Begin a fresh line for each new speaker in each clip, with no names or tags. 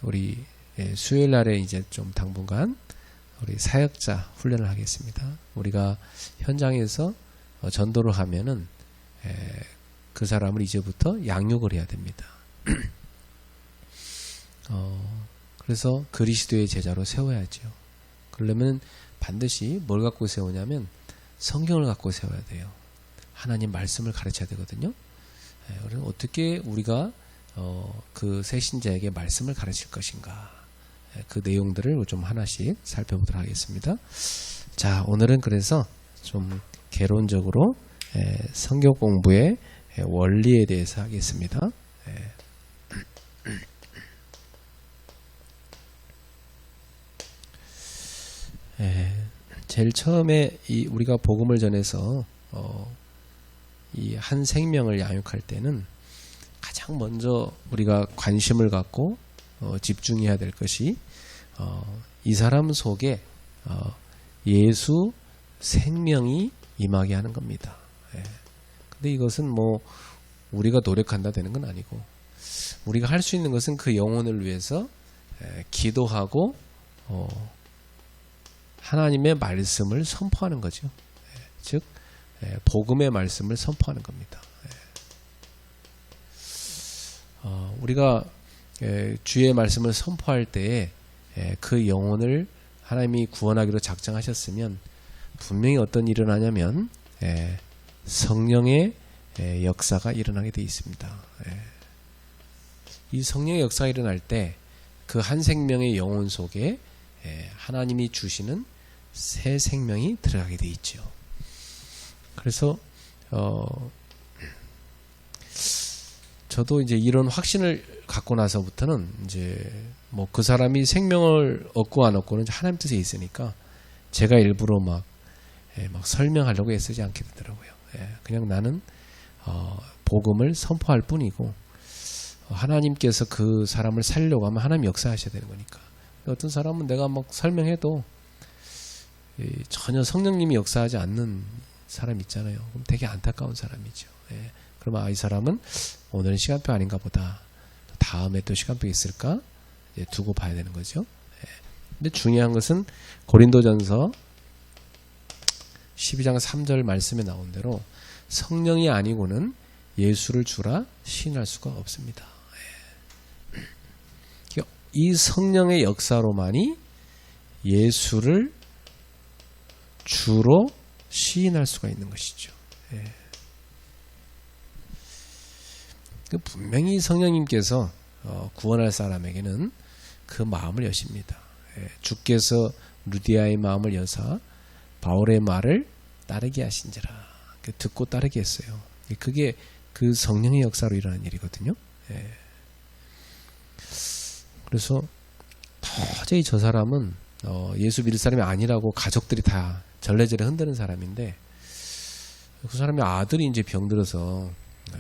우리 수요일 날에 이제 좀 당분간 우리 사역자 훈련을 하겠습니다. 우리가 현장에서 전도를 하면은 그 사람을 이제부터 양육을 해야 됩니다. 그래서 그리스도의 제자로 세워야죠. 그러려면 반드시 뭘 갖고 세우냐면 성경을 갖고 세워야 돼요. 하나님 말씀을 가르쳐야 되거든요. 그럼 어떻게 우리가 그 새신자에게 말씀을 가르칠 것인가, 그 내용들을 좀 하나씩 살펴보도록 하겠습니다. 자, 오늘은 그래서 좀 개론적으로 성경 공부의 원리에 대해서 하겠습니다. 제일 처음에 우리가 복음을 전해서 이 한 생명을 양육할 때는 가장 먼저 우리가 관심을 갖고 집중해야 될 것이 이 사람 속에 예수 생명이 임하게 하는 겁니다. 근데 이것은 뭐 우리가 노력한다 되는 건 아니고, 우리가 할 수 있는 것은 그 영혼을 위해서 기도하고 하나님의 말씀을 선포하는 거죠. 즉 복음의 말씀을 선포하는 겁니다. 우리가 주의 말씀을 선포할 때에 그 영혼을 하나님이 구원하기로 작정하셨으면 분명히 어떤 일이 일어나냐면 성령의 역사가 일어나게 되어 있습니다. 이 성령의 역사가 일어날 때 그 한 생명의 영혼 속에 하나님이 주시는 새 생명이 들어가게 되어 있죠. 그래서 저도 이제 이런 확신을 갖고 나서부터는 이제 뭐 그 사람이 생명을 얻고 안 얻고는 하나님 뜻에 있으니까 제가 일부러 막 설명하려고 애쓰지 않게 되더라고요. 그냥 나는 복음을 선포할 뿐이고, 하나님께서 그 사람을 살려고 하면 하나님 역사하셔야 되는 거니까. 어떤 사람은 내가 막 설명해도 전혀 성령님이 역사하지 않는 사람 있잖아요. 그럼 되게 안타까운 사람이죠. 그러면 이 사람은 오늘은 시간표 아닌가 보다, 다음에 또 시간표 있을까 두고 봐야 되는 거죠. 근데 중요한 것은 고린도전서 12장 3절 말씀에 나온 대로 성령이 아니고는 예수를 주라 시인할 수가 없습니다. 이 성령의 역사로만이 예수를 주로 시인할 수가 있는 것이죠. 분명히 성령님께서 구원할 사람에게는 그 마음을 여십니다. 주께서 루디아의 마음을 여사 바울의 말을 따르게 하신지라. 듣고 따르게 했어요. 그게 그 성령의 역사로 일어나는 일이거든요. 그래서 도저히 저 사람은 예수 믿을 사람이 아니라고 가족들이 다 절레절레 흔드는 사람인데, 그 사람의 아들이 이제 병들어서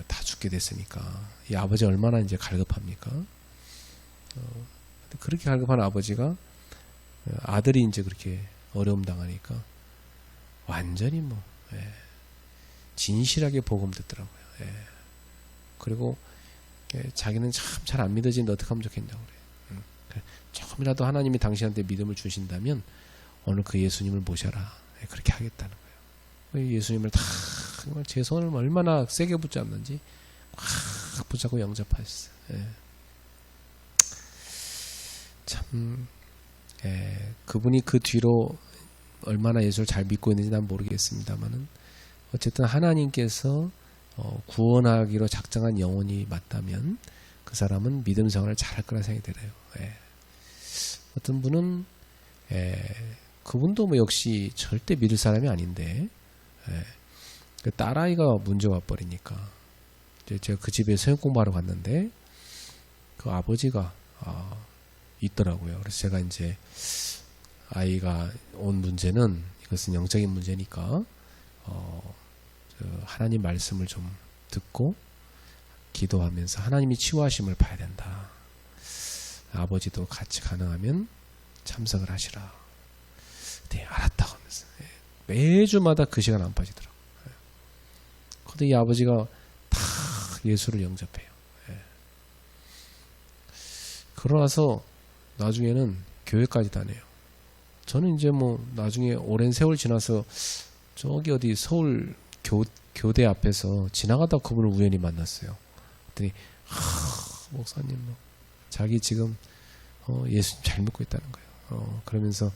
다 죽게 됐으니까 이 아버지 얼마나 이제 갈급합니까? 그렇게 갈급한 아버지가 아들이 이제 그렇게 어려움 당하니까 완전히 진실하게 복음 듣더라고요. 그리고 자기는 참 잘 안 믿어지는데 어떻게 하면 좋겠냐고 그래요. 조금이라도 하나님이 당신한테 믿음을 주신다면 오늘 그 예수님을 모셔라. 그렇게 하겠다는 거예요. 예수님을 다 제 손을 얼마나 세게 붙잡는지 확 붙잡고 영접하셨어요. 참 그분이 그 뒤로 얼마나 예수를 잘 믿고 있는지 난 모르겠습니다만은, 어쨌든 하나님께서 구원하기로 작정한 영혼이 맞다면 그 사람은 믿음 생활을 잘할 거라 생각이 들어요. 어떤 분은 그분도 뭐 역시 절대 믿을 사람이 아닌데 그 딸아이가 문제가 와버리니까 제가 그 집에 성경 공부하러 갔는데 그 아버지가 있더라고요. 그래서 제가 이제 아이가 온 문제는 이것은 영적인 문제니까 하나님 말씀을 좀 듣고 기도하면서 하나님이 치유하심을 봐야 된다. 아버지도 같이 가능하면 참석을 하시라. 네, 알았다고 하면서 매주마다 그 시간 안 빠지더라고요. 근데 이 아버지가 다 예수를 영접해요. 그러나서 나중에는 교회까지 다녀요. 저는 이제 뭐 나중에 오랜 세월 지나서 저기 어디 서울 교대 앞에서 지나가다 그분을 우연히 만났어요. 그랬더니 목사님 뭐 자기 지금 예수 잘 믿고 있다는 거예요. 그러면서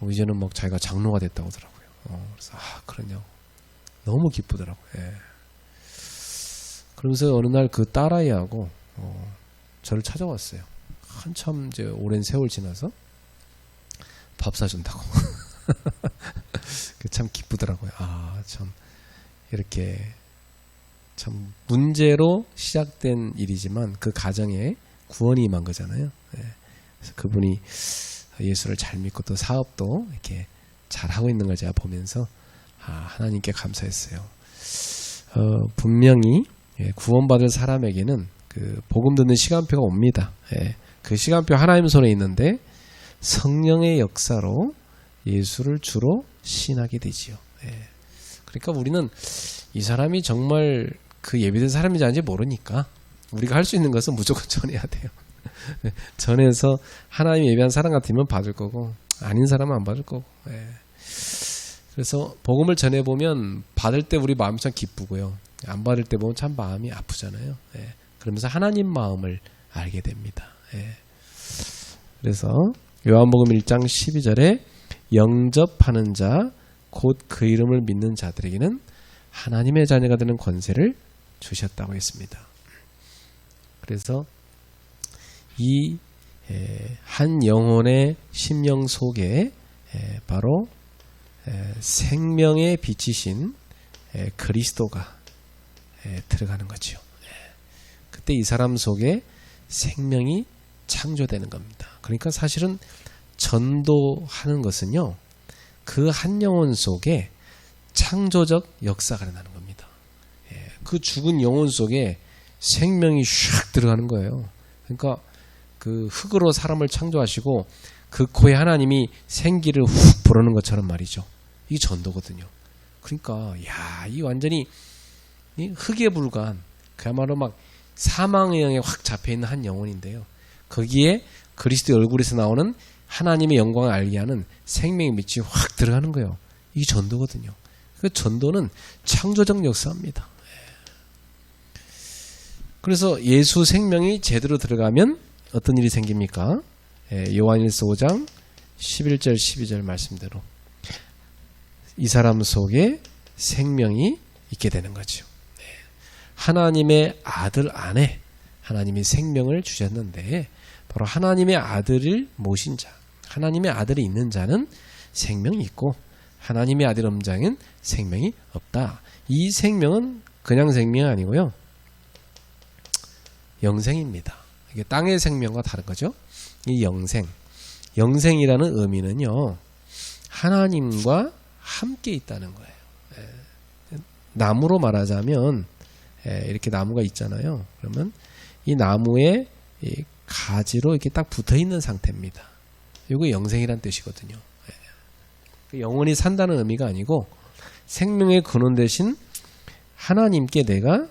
이제는 막 자기가 장로가 됐다고 하더라고요. 그래서 그러냐고 너무 기쁘더라고요. 예. 그러면서 어느 날 그 딸아이하고 저를 찾아왔어요. 한참 이제 오랜 세월 지나서 밥 사준다고. 참 기쁘더라고요. 참 이렇게 참 문제로 시작된 일이지만 그 가정에 구원이 임한 거잖아요. 예. 그래서 그분이 예수를 잘 믿고 또 사업도 이렇게 잘 하고 있는 걸 제가 보면서 하나님께 감사했어요. 분명히 구원받을 사람에게는 그 복음 듣는 시간표가 옵니다. 예. 그 시간표 하나님 손에 있는데 성령의 역사로 예수를 주로 신하게 되지요. 예. 그러니까 우리는 이 사람이 정말 그 예비된 사람인지 아닌지 모르니까 우리가 할 수 있는 것은 무조건 전해야 돼요. 전해서 하나님 예비한 사람 같으면 받을 거고 아닌 사람은 안 받을 거고. 예. 그래서 복음을 전해보면 받을 때 우리 마음이 참 기쁘고요. 안 받을 때 보면 참 마음이 아프잖아요. 예. 그러면서 하나님 마음을 알게 됩니다. 예. 그래서 요한복음 1장 12절에 영접하는 자 곧 그 이름을 믿는 자들에게는 하나님의 자녀가 되는 권세를 주셨다고 했습니다. 그래서 이 한 영혼의 심령 속에 바로 생명의 빛이신 그리스도가 들어가는 거죠. 그때 이 사람 속에 생명이 창조되는 겁니다. 그러니까 사실은 전도하는 것은요, 그 한 영혼 속에 창조적 역사가 일어나는 겁니다. 그 죽은 영혼 속에 생명이 슉 들어가는 거예요. 그러니까 그 흙으로 사람을 창조하시고 그 코에 하나님이 생기를 훅 불어넣는 것처럼 말이죠. 이게 전도거든요. 그러니까 이 완전히 흙에 불과한 그야말로 막 사망의 영에 확 잡혀있는 한 영혼인데요. 거기에 그리스도의 얼굴에서 나오는 하나님의 영광을 알게 하는 생명의 빛이 확 들어가는 거예요. 이게 전도거든요. 그 전도는 창조적 역사입니다. 그래서 예수 생명이 제대로 들어가면 어떤 일이 생깁니까? 요한일서 5장 11절 12절 말씀대로 이 사람 속에 생명이 있게 되는 거죠. 하나님의 아들 안에 하나님이 생명을 주셨는데 바로 하나님의 아들을 모신 자, 하나님의 아들이 있는 자는 생명이 있고 하나님의 아들 없는 자는 생명이 없다. 이 생명은 그냥 생명이 아니고요. 영생입니다. 이게 땅의 생명과 다른 거죠. 이 영생이라는 의미는요, 하나님과 함께 있다는 거예요. 나무로 말하자면 이렇게 나무가 있잖아요. 그러면 이 나무에 이 가지로 이렇게 딱 붙어 있는 상태입니다. 이거 영생이란 뜻이거든요. 영원히 산다는 의미가 아니고 생명의 근원 대신 하나님께 내가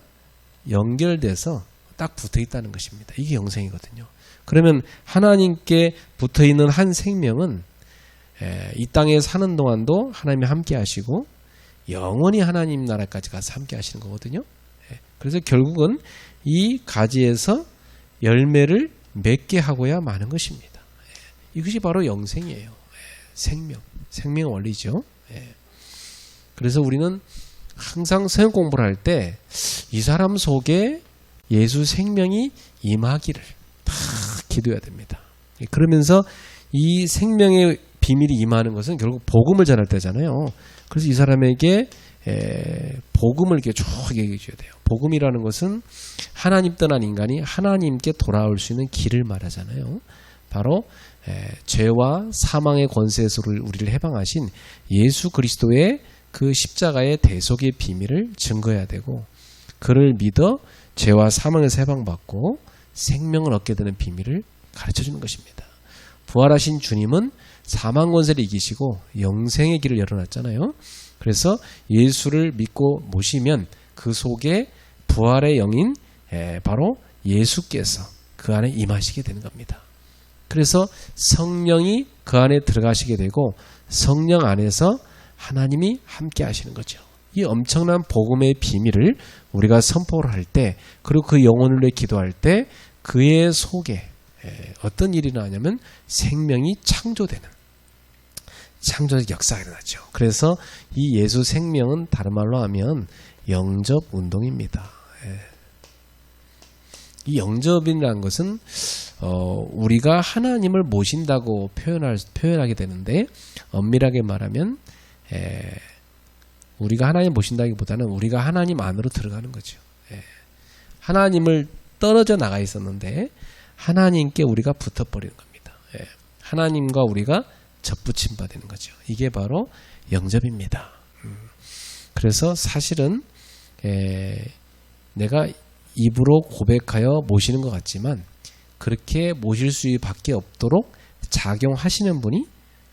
연결돼서 딱 붙어 있다는 것입니다. 이게 영생이거든요. 그러면 하나님께 붙어 있는 한 생명은 이 땅에 사는 동안도 하나님이 함께 하시고 영원히 하나님 나라까지 가서 함께 하시는 거거든요. 그래서 결국은 이 가지에서 열매를 맺게 하고야 마는 것입니다. 이것이 바로 영생이에요. 생명 원리죠. 그래서 우리는 항상 성경 공부를 할 때 이 사람 속에 예수 생명이 임하기를 다 기도해야 됩니다. 그러면서 이 생명의 비밀이 임하는 것은 결국 복음을 전할 때잖아요. 그래서 이 사람에게 복음을 이렇게 쭉 얘기해 줘야 돼요. 복음이라는 것은 하나님 떠난 인간이 하나님께 돌아올 수 있는 길을 말하잖아요. 바로 죄와 사망의 권세에서 우리를 해방하신 예수 그리스도의 그 십자가의 대속의 비밀을 증거해야 되고 그를 믿어 죄와 사망에서 해방받고 생명을 얻게 되는 비밀을 가르쳐주는 것입니다. 부활하신 주님은 사망 권세를 이기시고 영생의 길을 열어놨잖아요. 그래서 예수를 믿고 모시면 그 속에 부활의 영인 바로 예수께서 그 안에 임하시게 되는 겁니다. 그래서 성령이 그 안에 들어가시게 되고 성령 안에서 하나님이 함께 하시는 거죠. 이 엄청난 복음의 비밀을 우리가 선포를 할 때, 그리고 그 영혼을 위해 기도할 때 그의 속에 어떤 일이 일어나냐면 생명이 창조되는 창조적 역사가 일어나죠. 그래서 이 예수 생명은 다른 말로 하면 영접 운동입니다. 이 영접이라는 것은 우리가 하나님을 모신다고 표현하게 되는데, 엄밀하게 말하면 우리가 하나님 모신다기보다는 우리가 하나님 안으로 들어가는 거죠. 하나님을 떨어져 나가 있었는데 하나님께 우리가 붙어버리는 겁니다. 하나님과 우리가 접붙임 받는 거죠. 이게 바로 영접입니다. 그래서 사실은 내가 입으로 고백하여 모시는 것 같지만 그렇게 모실 수밖에 없도록 작용하시는 분이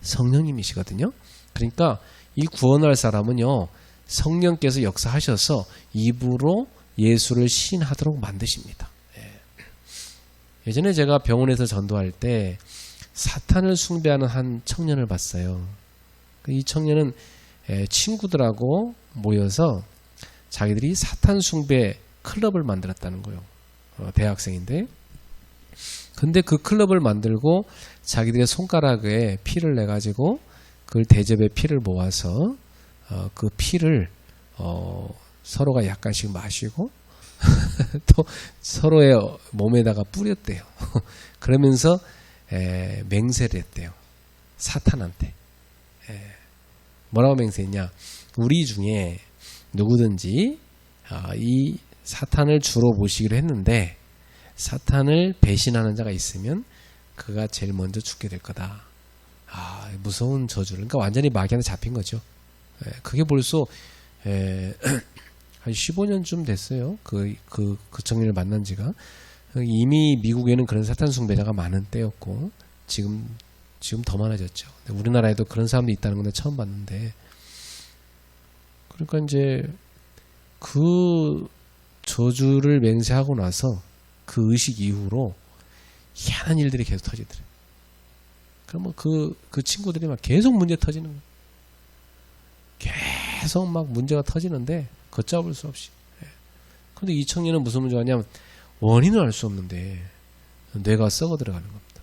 성령님이시거든요. 그러니까 이 구원할 사람은요, 성령께서 역사하셔서 입으로 예수를 시인하도록 만드십니다. 예전에 제가 병원에서 전도할 때 사탄을 숭배하는 한 청년을 봤어요. 이 청년은 친구들하고 모여서 자기들이 사탄 숭배 클럽을 만들었다는 거예요. 대학생인데. 근데 그 클럽을 만들고 자기들의 손가락에 피를 내가지고 그걸 대접에 피를 모아서 그 피를 서로가 약간씩 마시고 또 서로의 몸에다가 뿌렸대요. 그러면서 맹세를 했대요. 사탄한테. 뭐라고 맹세했냐? 우리 중에 누구든지 이 사탄을 주로 모시기로 했는데 사탄을 배신하는 자가 있으면 그가 제일 먼저 죽게 될 거다. 무서운 저주를. 그러니까 완전히 마귀한테 잡힌 거죠. 그게 벌써 한 15년쯤 됐어요. 그 청년을 만난 지가. 이미 미국에는 그런 사탄 숭배자가 많은 때였고 지금 더 많아졌죠. 우리나라에도 그런 사람도 있다는 건데 처음 봤는데, 그러니까 이제 그 저주를 맹세하고 나서 그 의식 이후로 희한한 일들이 계속 터지더래요. 그러면 그 친구들이 막 계속 문제 터지는 거예요. 계속 막 문제가 터지는데 걷잡을 수 없이. 그런데 이 청년은 무슨 문제가 있냐면 원인을 알 수 없는데 뇌가 썩어 들어가는 겁니다.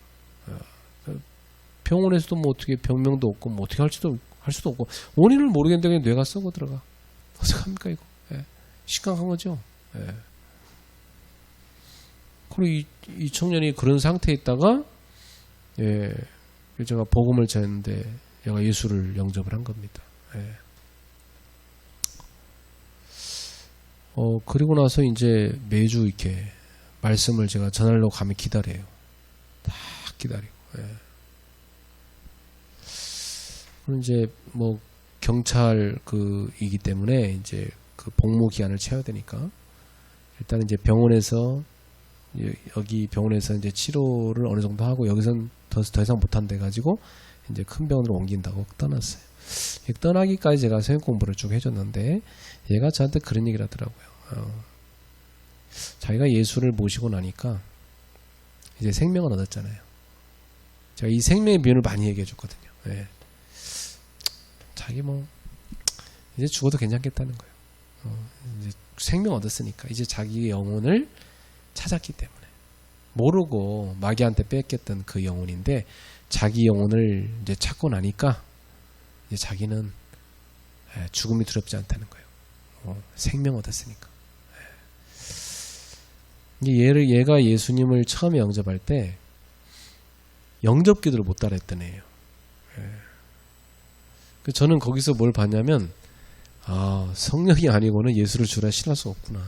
병원에서도 뭐 어떻게 병명도 없고 뭐 어떻게 할 수도 없고 원인을 모르겠는데 그냥 뇌가 썩어 들어가. 어떡합니까 이거? 심각한 거죠. 그리고 이 청년이 그런 상태에 있다가 제가 복음을 전했는데 얘가 예수를 영접을 한 겁니다. 그리고 나서 이제 매주 이렇게 말씀을 제가 전하려고 가면 기다려요. 딱 기다리고. 그리고 이제 뭐 경찰 이기 때문에 이제 그 복무 기간을 채워야 되니까 일단 이제 병원에서 이제 치료를 어느 정도 하고 여기선 더 이상 못한대 가지고 이제 큰 병원으로 옮긴다고 떠났어요. 떠나기까지 제가 성경 공부를 쭉 해줬는데 얘가 저한테 그런 얘기를 하더라고요. 자기가 예수를 모시고 나니까 이제 생명을 얻었잖아요. 제가 이 생명의 비유를 많이 얘기해 줬거든요. 자기 뭐 이제 죽어도 괜찮겠다는 거예요. 이제 생명 얻었으니까 이제 자기의 영혼을 찾았기 때문에, 모르고 마귀한테 뺏겼던 그 영혼인데 자기 영혼을 이제 찾고 나니까 이제 자기는 죽음이 두렵지 않다는 거예요. 생명 얻었으니까. 얘가 예수님을 처음에 영접할 때 영접 기도를 못 따라했던 애예요. 저는 거기서 뭘 봤냐면 성령이 아니고는 예수를 주라 신할 수 없구나.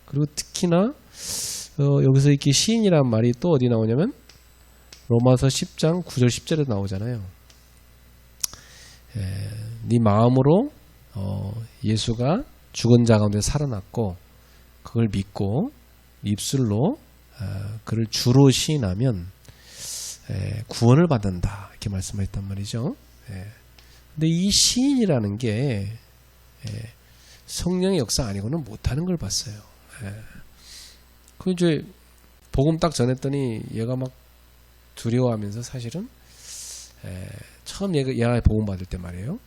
그리고 특히나 여기서 이렇게 시인이란 말이 또 어디 나오냐면 로마서 10장 9절 10절에 나오잖아요. 네 마음으로 예수가 죽은 자 가운데 살아났고 그걸 믿고 입술로 그를 주로 시인하면 구원을 받는다, 이렇게 말씀하셨단 말이죠. 근데 이 시인이라는 게 성령의 역사 아니고는 못하는 걸 봤어요. 그 이제 복음 딱 전했더니 얘가 막 두려워하면서 사실은 처음 얘가 복음 받을 때 말이에요.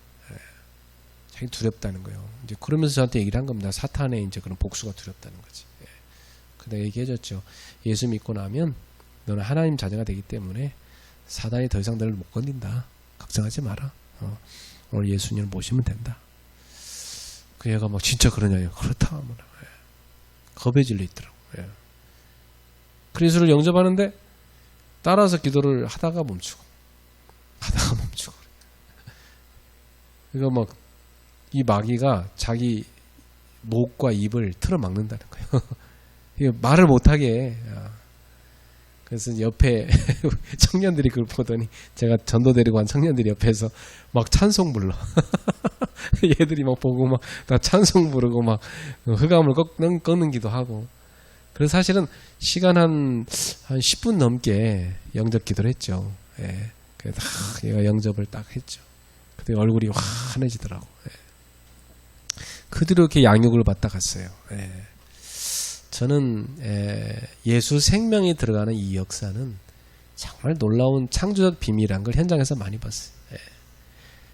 자기 두렵다는 거예요. 이제 그러면서 저한테 얘기를 한 겁니다. 사탄의 이제 그런 복수가 두렵다는 거지. 근데 얘기해줬죠. 예수 믿고 나면 너는 하나님 자녀가 되기 때문에 사단이 더 이상 너를 못 건든다. 걱정하지 마라. 오늘 예수님을 모시면 된다. 그 얘가 막 진짜 그러냐요. 그렇다 하면 겁에 질려 있더라고. 그리스도를 영접하는데 따라서 기도를 하다가 멈추고 그러니까 막 이 마귀가 자기 목과 입을 틀어막는다는 거예요. 말을 못하게. 그래서 옆에 청년들이 그걸 보더니 제가 전도 데리고 간 청년들이 옆에서 막 찬송 불러. 얘들이 막 보고 막 다 찬송 부르고 막 흑암을 꺾는 기도 하고. 그래서 사실은 시간 한 10분 넘게 영접 기도를 했죠. 그래서 얘가 영접을 딱 했죠. 그때 얼굴이 환해지더라고. 그 뒤로 이렇게 양육을 받다 갔어요. 저는 예수 생명이 들어가는 이 역사는 정말 놀라운 창조적 비밀이란 걸 현장에서 많이 봤어요.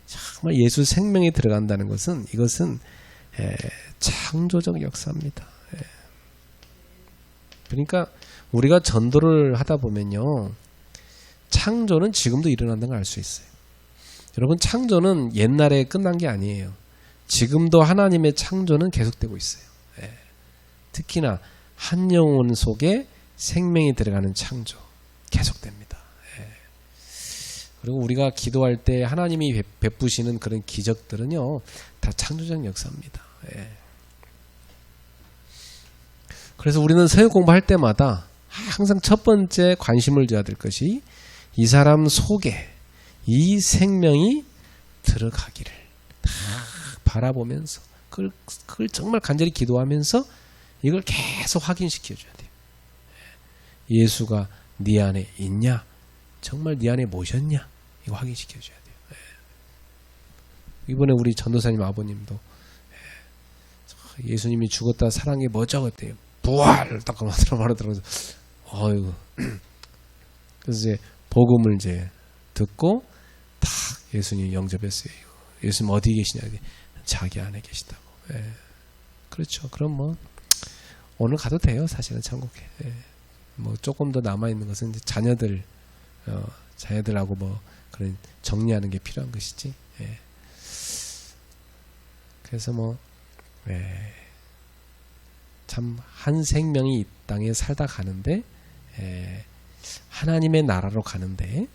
정말 예수 생명이 들어간다는 것은 이것은 창조적 역사입니다. 그러니까 우리가 전도를 하다 보면요, 창조는 지금도 일어난다는 걸 알 수 있어요. 여러분, 창조는 옛날에 끝난 게 아니에요. 지금도 하나님의 창조는 계속되고 있어요. 특히나 한 영혼 속에 생명이 들어가는 창조 계속됩니다. 그리고 우리가 기도할 때 하나님이 베푸시는 그런 기적들은요, 다 창조적 역사입니다. 그래서 우리는 성경 공부할 때마다 항상 첫 번째 관심을 줘야 될 것이 이 사람 속에 이 생명이 들어가기를 다 바라보면서 그걸 정말 간절히 기도하면서 이걸 계속 확인시켜줘야 돼요. 예수가 네 안에 있냐? 정말 네 안에 모셨냐? 이거 확인시켜줘야 돼요. 이번에 우리 전도사님 아버님도 예수님이 죽었다 살아난 게 뭐죠? 그랬더니 부활! 딱 말하더라고요. 어이구. 그래서 이제 복음을 이제 듣고 딱 예수님 영접했어요. 예수님 어디 계시냐? 자기 안에 계시다고. 그렇죠. 그럼 뭐 오늘 가도 돼요. 사실은 천국에. 뭐 조금 더 남아 있는 것은 이제 자녀들하고 뭐 그런 정리하는 게 필요한 것이지. 그래서 뭐 참 한 생명이 이 땅에 살다 가는데 하나님의 나라로 가는데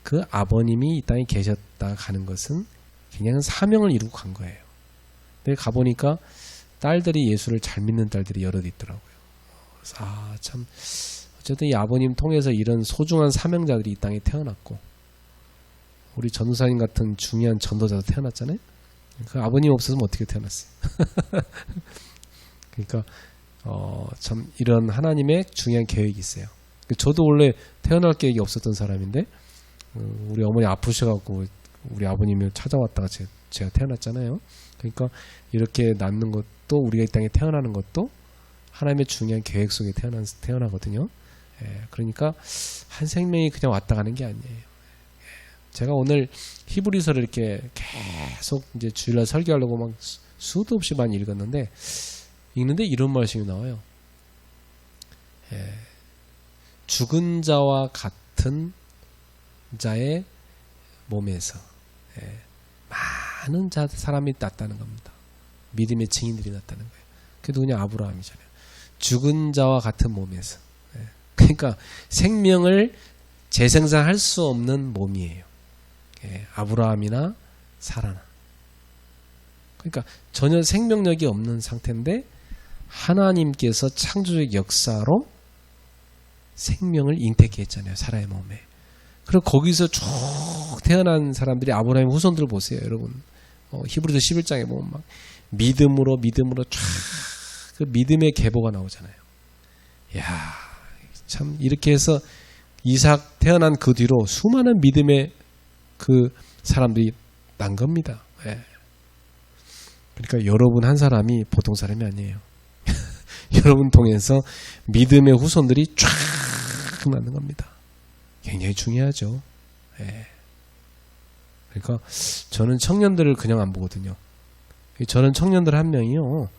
그 아버님이 이 땅에 계셨다 가는 것은 그냥 사명을 이루고 간 거예요. 근데 가보니까 딸들이 예수를 잘 믿는 딸들이 여럿 있더라고요. 그래서 참 어쨌든 이 아버님 통해서 이런 소중한 사명자들이 이 땅에 태어났고 우리 전도사님 같은 중요한 전도자도 태어났잖아요. 그 아버님 없었으면 어떻게 태어났어요? 그러니까 참 이런 하나님의 중요한 계획이 있어요. 저도 원래 태어날 계획이 없었던 사람인데 우리 어머니 아프셔갖고 우리 아버님이 찾아왔다가 제가 태어났잖아요. 그러니까 이렇게 낳는 것도 우리가 이 땅에 태어나는 것도 하나님의 중요한 계획 속에 태어나거든요. 그러니까 한 생명이 그냥 왔다 가는 게 아니에요. 제가 오늘 히브리서를 이렇게 계속 이제 주일날 설교하려고 막 수도 없이 많이 읽었는데 읽는데 이런 말씀이 나와요. 죽은 자와 같은 자의 몸에서 많은 사람이 났다는 겁니다. 믿음의 증인들이 났다는 거예요. 그게 누구냐? 아브라함이잖아요. 죽은 자와 같은 몸에서. 그러니까 생명을 재생산할 수 없는 몸이에요. 아브라함이나 사라나. 그러니까 전혀 생명력이 없는 상태인데 하나님께서 창조적 역사로 생명을 잉태케 했잖아요. 사라의 몸에. 그리고 거기서 쭉 태어난 사람들이 아브라함의 후손들 보세요. 여러분. 히브리서 11장에 보면 막 믿음으로 쫙 그 믿음의 계보가 나오잖아요. 이야, 참 이렇게 해서 이삭 태어난 그 뒤로 수많은 믿음의 그 사람들이 난 겁니다. 그러니까 여러분 한 사람이 보통 사람이 아니에요. 여러분 통해서 믿음의 후손들이 쫙 나는 겁니다. 굉장히 중요하죠. 예. 그러니까 저는 청년들을 그냥 안 보거든요. 저는 청년들 한 명이요,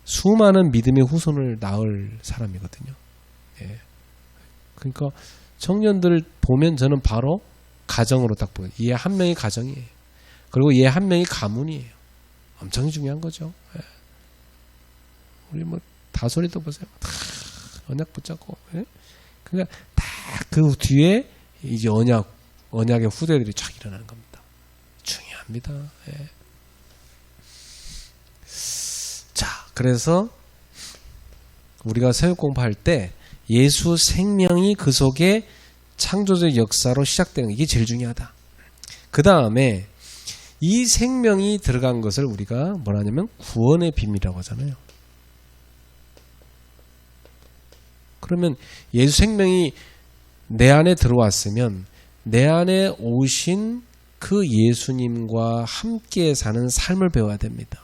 수많은 믿음의 후손을 낳을 사람이거든요. 예. 그러니까 청년들을 보면 저는 바로 가정으로 딱 보여요. 얘 한 명이 가정이에요. 그리고 얘 한 명이 가문이에요. 엄청 중요한 거죠. 예. 우리 뭐 다소리도 보세요. 다 언약 붙잡고. 예? 그러니까 다 그 뒤에 이제 언약의 후대들이 쫙 일어나는 겁니다. 중요합니다. 예. 자, 그래서 우리가 새벽 공부할 때 예수 생명이 그 속에 창조적 역사로 시작되는 이게 제일 중요하다. 그 다음에 이 생명이 들어간 것을 우리가 뭐라 하냐면 구원의 비밀이라고 하잖아요. 그러면 예수 생명이 내 안에 들어왔으면 내 안에 오신 그 예수님과 함께 사는 삶을 배워야 됩니다.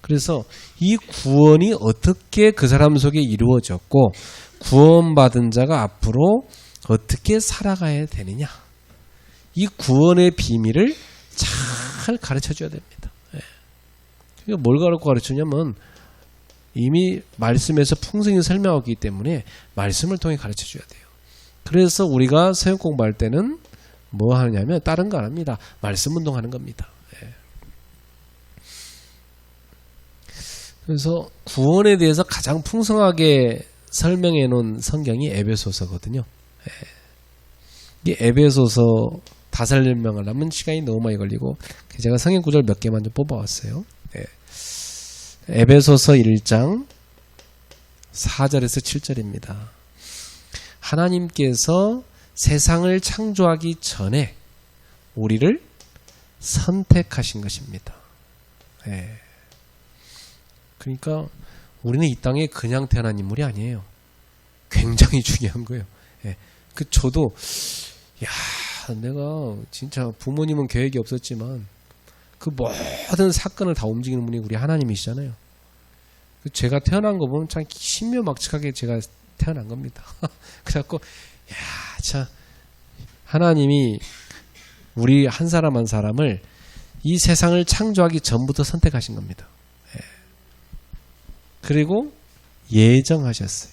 그래서 이 구원이 어떻게 그 사람 속에 이루어졌고 구원받은 자가 앞으로 어떻게 살아가야 되느냐, 이 구원의 비밀을 잘 가르쳐줘야 됩니다. 그러니까 뭘 가르쳐주냐면 이미 말씀에서 풍성히 설명하기 때문에 말씀을 통해 가르쳐줘야 돼요. 그래서 우리가 새벽 공부할 때는 뭐 하냐면 다른 거 안 합니다. 말씀 운동하는 겁니다. 그래서 구원에 대해서 가장 풍성하게 설명해 놓은 성경이 에베소서거든요. 이 에베소서 다 설명을 하면 시간이 너무 많이 걸리고 제가 성경 구절 몇 개만 좀 뽑아왔어요. 에베소서 1장 4절에서 7절입니다. 하나님께서 세상을 창조하기 전에 우리를 선택하신 것입니다. 그러니까 우리는 이 땅에 그냥 태어난 인물이 아니에요. 굉장히 중요한 거예요. 저도 내가 진짜 부모님은 계획이 없었지만 그 모든 사건을 다 움직이는 분이 우리 하나님이시잖아요. 제가 태어난 거 보면 참 신묘막측하게 제가 태어난 겁니다. 그래갖고 참 하나님이 우리 한 사람 한 사람을 이 세상을 창조하기 전부터 선택하신 겁니다. 그리고 예정하셨어요.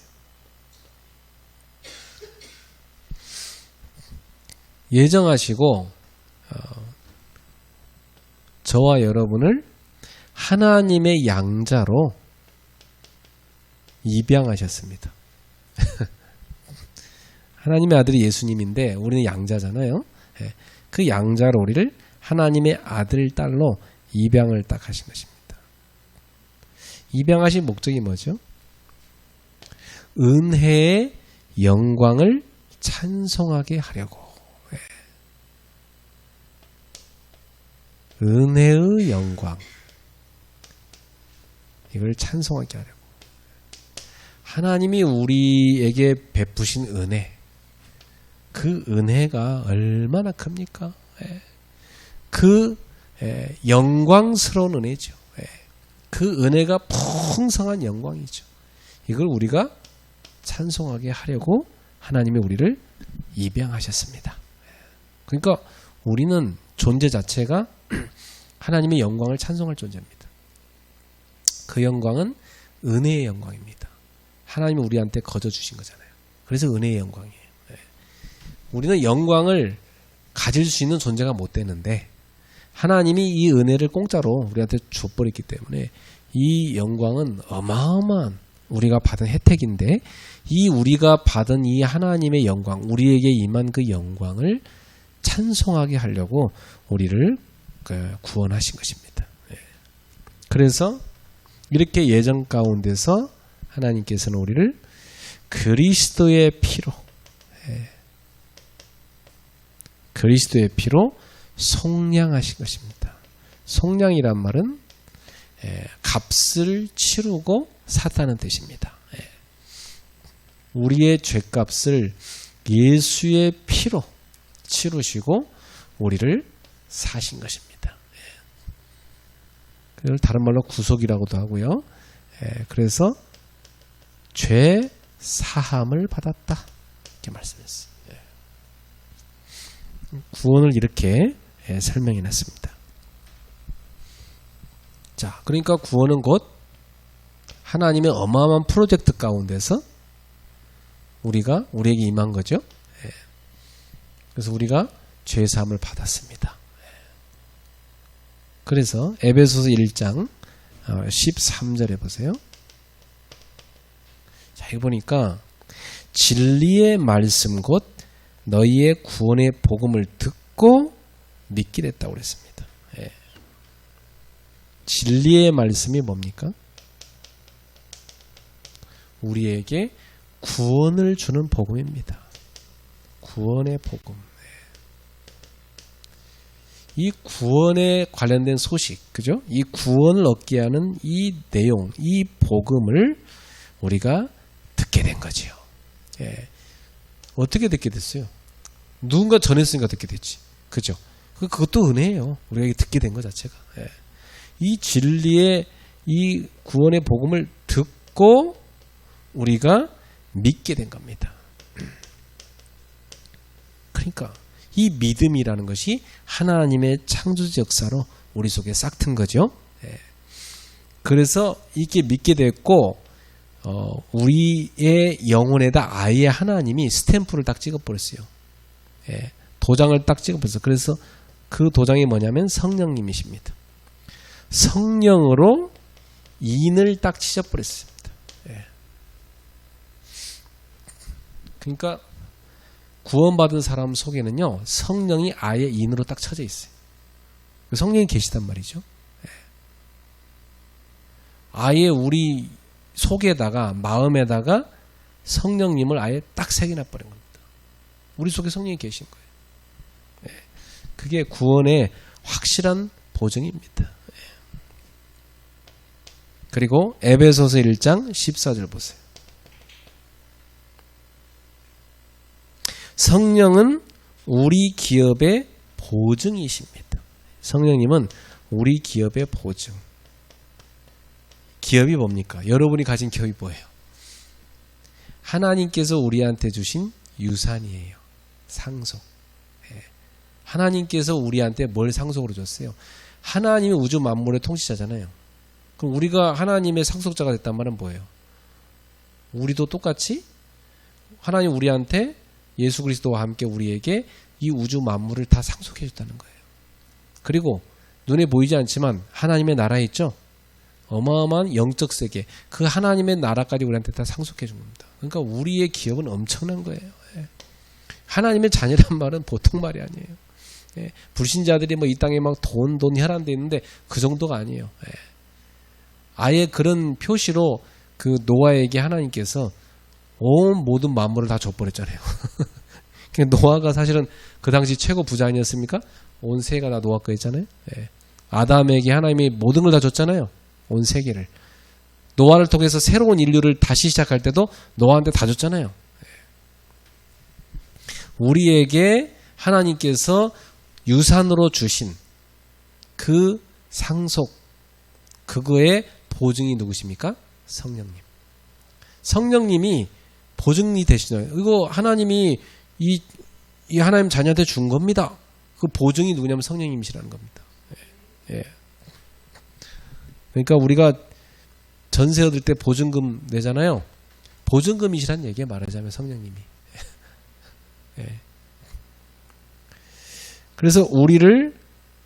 예정하시고 저와 여러분을 하나님의 양자로 입양하셨습니다. 하나님의 아들이 예수님인데 우리는 양자잖아요. 그 양자로 우리를 하나님의 아들, 딸로 입양을 딱 하신 것입니다. 입양하신 목적이 뭐죠? 은혜의 영광을 찬송하게 하려고. 은혜의 영광, 이걸 찬송하게 하려고. 하나님이 우리에게 베푸신 은혜, 그 은혜가 얼마나 큽니까? 그 영광스러운 은혜죠. 그 은혜가 풍성한 영광이죠. 이걸 우리가 찬송하게 하려고 하나님이 우리를 입양하셨습니다. 그러니까 우리는 존재 자체가 하나님의 영광을 찬송할 존재입니다. 그 영광은 은혜의 영광입니다. 하나님이 우리한테 거저 주신 거잖아요. 그래서 은혜의 영광이에요. 우리는 영광을 가질 수 있는 존재가 못 되는데 하나님이 이 은혜를 공짜로 우리한테 줘버렸기 때문에 이 영광은 어마어마한 우리가 받은 혜택인데, 이 우리가 받은 이 하나님의 영광, 우리에게 임한 그 영광을 찬송하게 하려고 우리를 구원하신 것입니다. 그래서 이렇게 예정 가운데서 하나님께서는 우리를 그리스도의 피로, 그리스도의 피로 속량하신 것입니다. 속량이란 말은 값을 치르고 샀다는 뜻입니다. 우리의 죄값을 예수의 피로 치르시고 우리를 사신 것입니다. 그걸 다른 말로 구속이라고도 하고요. 그래서 죄 사함을 받았다, 이렇게 말씀했어요. 구원을 이렇게 설명해 놨습니다. 자, 그러니까 구원은 곧 하나님의 어마어마한 프로젝트 가운데서 우리에게 임한 거죠. 그래서 우리가 죄사함을 받았습니다. 그래서 에베소서 1장 13절에 보세요. 자, 여기 보니까 진리의 말씀 곧 너희의 구원의 복음을 듣고 믿게 됐다고 그랬습니다. 진리의 말씀이 뭡니까? 우리에게 구원을 주는 복음입니다. 구원의 복음. 이 구원에 관련된 소식, 그죠? 이 구원을 얻게 하는 이 내용, 이 복음을 우리가 듣게 된 거지요. 어떻게 듣게 됐어요? 누군가 전했으니까 듣게 됐지. 그죠? 그것도 은혜예요. 우리가 듣게 된 것 자체가. 이 진리의 이 구원의 복음을 듣고 우리가 믿게 된 겁니다. 그러니까 이 믿음이라는 것이 하나님의 창조적 역사로 우리 속에 싹튼 거죠. 그래서 이렇게 믿게 됐고 우리의 영혼에다 아예 하나님이 스탬프를 딱 찍어버렸어요. 도장을 딱 찍어버렸어요. 그래서 그 도장이 뭐냐면 성령님이십니다. 성령으로 인을 딱 치셔버렸습니다. 그러니까 구원받은 사람 속에는요 성령이 아예 인으로 딱 쳐져 있어요. 성령이 계시단 말이죠. 아예 우리 속에다가 마음에다가 성령님을 아예 딱 새겨놔 버린 겁니다. 우리 속에 성령이 계신 거예요. 그게 구원의 확실한 보증입니다. 그리고 에베소서 1장 14절 보세요. 성령은 우리 기업의 보증이십니다. 성령님은 우리 기업의 보증. 기업이 뭡니까? 여러분이 가진 기업이 뭐예요? 하나님께서 우리한테 주신 유산이에요. 상속. 하나님께서 우리한테 뭘 상속으로 줬어요? 하나님이 우주 만물의 통치자잖아요. 그럼 우리가 하나님의 상속자가 됐단 말은 뭐예요? 우리도 똑같이 하나님 우리한테 예수 그리스도와 함께 우리에게 이 우주 만물을 다 상속해 줬다는 거예요. 그리고 눈에 보이지 않지만 하나님의 나라에 있죠? 어마어마한 영적 세계, 그 하나님의 나라까지 우리한테 다 상속해 준 겁니다. 그러니까 우리의 기업은 엄청난 거예요. 하나님의 자녀란 말은 보통 말이 아니에요. 불신자들이 뭐 이 땅에 막 돈 혈안돼 있는데 그 정도가 아니에요. 아예 그런 표시로 그 노아에게 하나님께서 온 모든 만물을 다 줘버렸잖아요. 노아가 사실은 그 당시 최고 부자 아니었습니까? 온 세계가 다 노아 거였잖아요. 아담에게 하나님이 모든 걸 다 줬잖아요. 온 세계를. 노아를 통해서 새로운 인류를 다시 시작할 때도 노아한테 다 줬잖아요. 우리에게 하나님께서 유산으로 주신 그 상속, 그거의 보증이 누구십니까? 성령님. 성령님이 보증이 되시나요? 이거 하나님이 이 하나님 자녀한테 준 겁니다. 그 보증이 누구냐면 성령님이시라는 겁니다. 그러니까 우리가 전세 얻을 때 보증금 내잖아요. 보증금이시란 얘기에 말하자면 성령님이. 그래서 우리를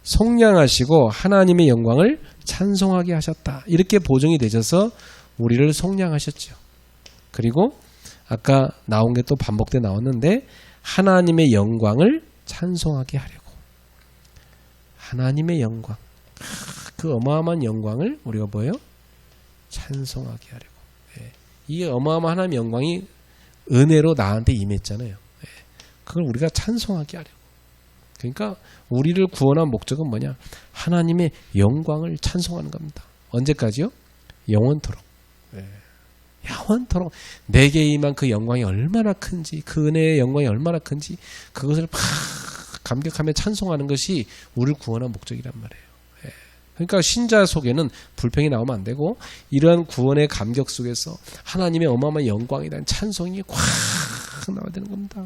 속량하시고 하나님의 영광을 찬송하게 하셨다. 이렇게 보증이 되셔서 우리를 속량하셨죠. 그리고 아까 나온 게 또 반복돼 나왔는데 하나님의 영광을 찬송하게 하려고. 하나님의 영광. 그 어마어마한 영광을 우리가 뭐예요? 찬송하게 하려고. 이 어마어마한 하나님의 영광이 은혜로 나한테 임했잖아요. 그걸 우리가 찬송하게 하려고. 그러니까 우리를 구원한 목적은 뭐냐? 하나님의 영광을 찬송하는 겁니다. 언제까지요? 영원토록. 영원토록 내게 임한 그 영광이 얼마나 큰지, 그 은혜의 영광이 얼마나 큰지 그것을 막 감격하며 찬송하는 것이 우리를 구원한 목적이란 말이에요. 그러니까 신자 속에는 불평이 나오면 안 되고 이러한 구원의 감격 속에서 하나님의 어마어마한 영광에 대한 찬송이 꽉 나와야 되는 겁니다.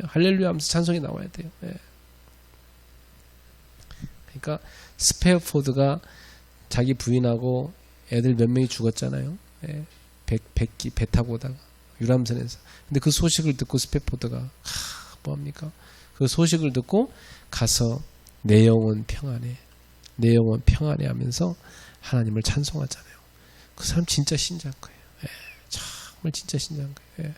할렐루야 하면서 찬송이 나와야 돼요. 그러니까 스페어포드가 자기 부인하고 애들 몇 명이 죽었잖아요. 예, 배 타고 오다가 유람선에서. 근데 그 소식을 듣고 스페어포드가 뭐합니까? 그 소식을 듣고 가서 내 영혼 평안해, 내 영혼 평안해 하면서 하나님을 찬송하잖아요. 그 사람 진짜 신자인 거예요. 예, 정말 진짜 신자인 거예요. 예.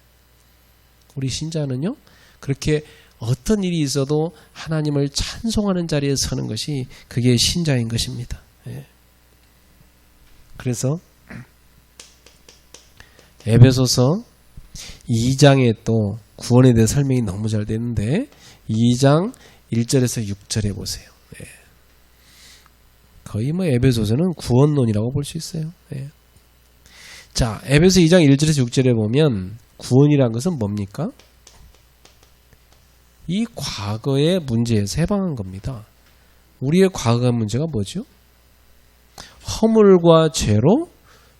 우리 신자는요, 그렇게 어떤 일이 있어도 하나님을 찬송하는 자리에 서는 것이 그게 신자인 것입니다. 예. 그래서 에베소서 2장에 또 구원에 대해 설명이 너무 잘 되는데 2장 1절에서 6절에 보세요. 예. 거의 뭐 에베소서는 구원론이라고 볼 수 있어요. 예. 자, 에베소 2장 1절에서 6절에 보면 구원이란 것은 뭡니까? 이 과거의 문제에서 해방한 겁니다. 우리의 과거의 문제가 뭐죠? 허물과 죄로